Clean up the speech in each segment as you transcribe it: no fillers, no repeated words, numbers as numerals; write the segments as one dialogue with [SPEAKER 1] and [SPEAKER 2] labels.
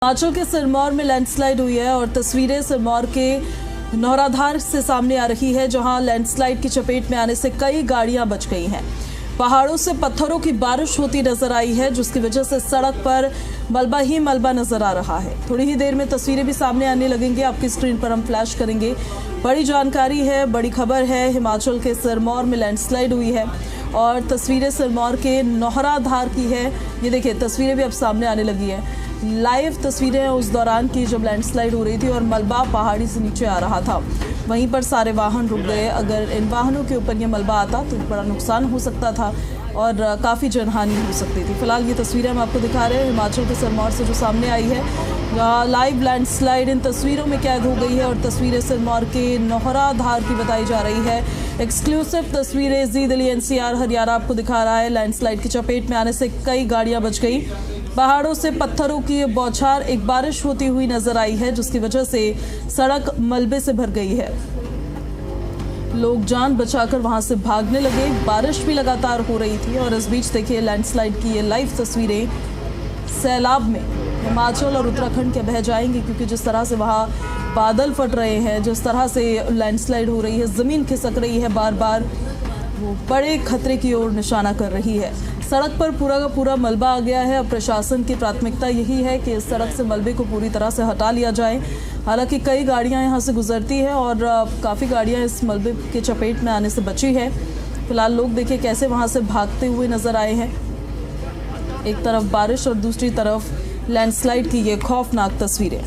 [SPEAKER 1] हिमाचल के सिरमौर में लैंडस्लाइड हुई है और तस्वीरें सिरमौर के नौराधार से सामने आ रही है, जहां लैंडस्लाइड की चपेट में आने से कई गाड़ियां बच गई हैं। पहाड़ों से पत्थरों की बारिश होती नजर आई है, जिसकी वजह से सड़क पर मलबा ही मलबा नजर आ रहा है। थोड़ी ही देर में तस्वीरें भी सामने आने लगेंगी, आपकी स्क्रीन पर हम फ्लैश करेंगे। बड़ी जानकारी है, बड़ी खबर है। हिमाचल के सिरमौर में लैंडस्लाइड हुई है और तस्वीरें सिरमौर के नौराधार की है। ये देखिए, तस्वीरें भी अब सामने आने लगी है। लाइव तस्वीरें उस दौरान की जब लैंडस्लाइड हो रही थी और मलबा पहाड़ी से नीचे आ रहा था। वहीं पर सारे वाहन रुक गए। अगर इन वाहनों के ऊपर ये मलबा आता तो बड़ा नुकसान हो सकता था और काफ़ी जनहानि हो सकती थी। फिलहाल ये तस्वीरें हम आपको दिखा रहे हैं हिमाचल के सिरमौर से जो सामने आई है। लाइव लैंडस्लाइड इन तस्वीरों में कैद हो गई है और तस्वीरें सिरमौर के नौराधार की बताई जा रही है। एक्सक्लूसिव तस्वीरें ज़ी दिल्ली NCR हरियाणा आपको दिखा रहा है। लैंडस्लाइड की चपेट में आने से कई गाड़ियां बच गई। पहाड़ों से पत्थरों की बौछार एक बारिश होती हुई नजर आई है, जिसकी वजह से सड़क मलबे से भर गई है। लोग जान बचाकर वहां से भागने लगे। बारिश भी लगातार हो रही थी और इस बीच देखिए लैंडस्लाइड की ये लाइव तस्वीरें। सैलाब में हिमाचल और उत्तराखंड के बह जाएंगे, क्योंकि जिस तरह से वहां बादल फट रहे हैं, जिस तरह से लैंडस्लाइड हो रही है, ज़मीन खिसक रही है बार बार, वो बड़े खतरे की ओर निशाना कर रही है। सड़क पर पूरा का पूरा मलबा आ गया है। अब प्रशासन की प्राथमिकता यही है कि इस सड़क से मलबे को पूरी तरह से हटा लिया जाए। हालांकि कई गाड़ियां यहां से गुजरती है और काफ़ी गाड़ियां इस मलबे के चपेट में आने से बची है। फिलहाल लोग देखिए कैसे वहां से भागते हुए नजर आए हैं। एक तरफ बारिश और दूसरी तरफ लैंडस्लाइड की ये खौफनाक तस्वीरें।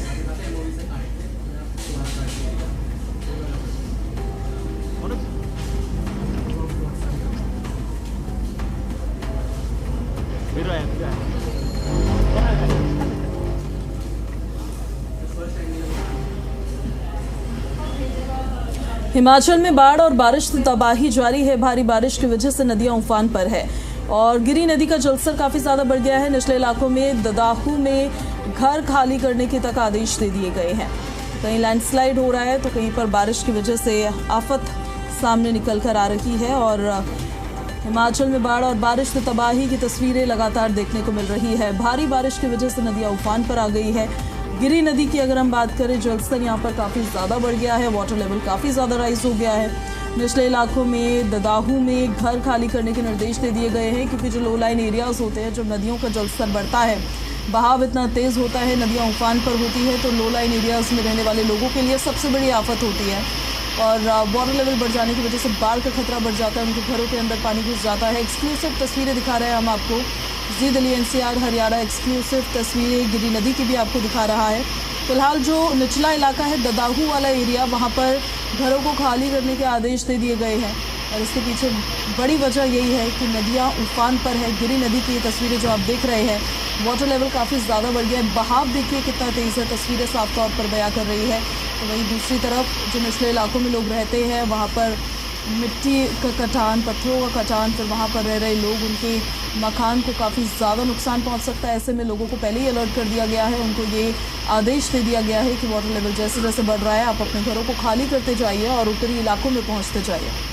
[SPEAKER 1] हिमाचल में बाढ़ और बारिश से तबाही जारी है। भारी बारिश की वजह से नदियां उफान पर है और गिरी नदी का जलस्तर काफी ज्यादा बढ़ गया है। निचले इलाकों में ददाहू में घर खाली करने के तक आदेश दे दिए गए हैं। कहीं लैंडस्लाइड हो रहा है तो कहीं पर बारिश की वजह से आफत सामने निकल कर आ रही है और हिमाचल में बाढ़ और बारिश से तबाही की तस्वीरें लगातार देखने को मिल रही है। भारी बारिश की वजह से नदियां उफान पर आ गई है। गिरी नदी की अगर हम बात करें, जलस्तर यहाँ पर काफ़ी ज़्यादा बढ़ गया है। वाटर लेवल काफ़ी ज़्यादा राइज हो गया है। निचले इलाकों में ददाहू में घर खाली करने के निर्देश दे दिए गए हैं, क्योंकि जो लो लाइन एरियाज़ होते हैं, जब नदियों का जलस्तर बढ़ता है, बहाव इतना तेज़ होता है, नदियाँ उफान पर होती है, तो लो लाइन एरियाज़ में रहने वाले लोगों के लिए सबसे बड़ी आफत होती है और वाटर लेवल बढ़ जाने की वजह से बाढ़ का खतरा बढ़ जाता है। उनके घरों के अंदर पानी घुस जाता है। एक्सक्लूसिव तस्वीरें दिखा रहे हैं हम आपको। ज़ी दिल्ली NCR हरियाणा एक्सक्लूसिव तस्वीरें गिरी नदी की भी आपको दिखा रहा है। फिलहाल जो निचला इलाका है, ददाहू वाला एरिया, वहाँ पर घरों को खाली करने के आदेश दे दिए गए हैं और इसके पीछे बड़ी वजह यही है कि नदियाँ उफान पर है। गिरी नदी की तस्वीरें जो आप देख रहे हैं, वाटर लेवल काफ़ी ज़्यादा बढ़ गया है। बहाव देखिए कितना तेज़ है, तस्वीरें साफ तौर पर बयां कर रही है। तो वहीं दूसरी तरफ जो निचले इलाकों में लोग रहते हैं, वहाँ पर मिट्टी का कटान, पत्थरों का कटान, फिर वहाँ पर रह रहे लोग, उनके मकान को काफ़ी ज़्यादा नुकसान पहुँच सकता है। ऐसे में लोगों को पहले ही अलर्ट कर दिया गया है। उनको ये आदेश दे दिया गया है कि वाटर लेवल जैसे जैसे बढ़ रहा है, आप अपने घरों को खाली करते जाइए और ऊपरी इलाकों में पहुँचते जाइए।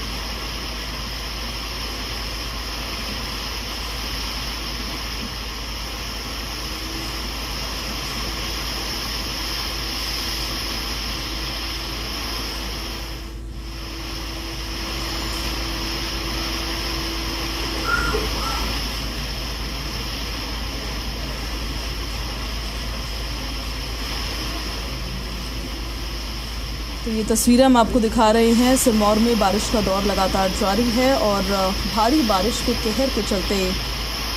[SPEAKER 1] तो ये तस्वीरें हम आपको दिखा रहे हैं। सिरमौर में बारिश का दौर लगातार जारी है और भारी बारिश के कहर के चलते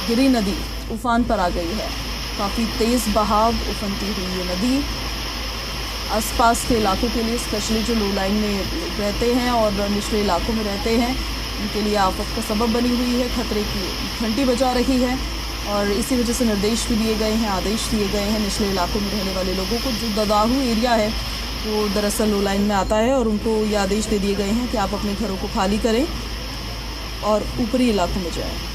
[SPEAKER 1] गिरी नदी उफान पर आ गई है। काफ़ी तेज़ बहाव उफनती हुई ये नदी आसपास के इलाकों के लिए, स्पेशली जो लो लाइन में रहते हैं और निचले इलाकों में रहते हैं, उनके लिए आफत का सबब बनी हुई है। खतरे की घंटी बजा रही है और इसी वजह से निर्देश भी दिए गए हैं, आदेश दिए गए हैं निचले इलाकों में रहने वाले लोगों को। जो ददाहू एरिया है वो दरअसल लो लाइन में आता है और उनको ये आदेश दे दिए गए हैं कि आप अपने घरों को खाली करें और ऊपरी इलाकों में जाएं।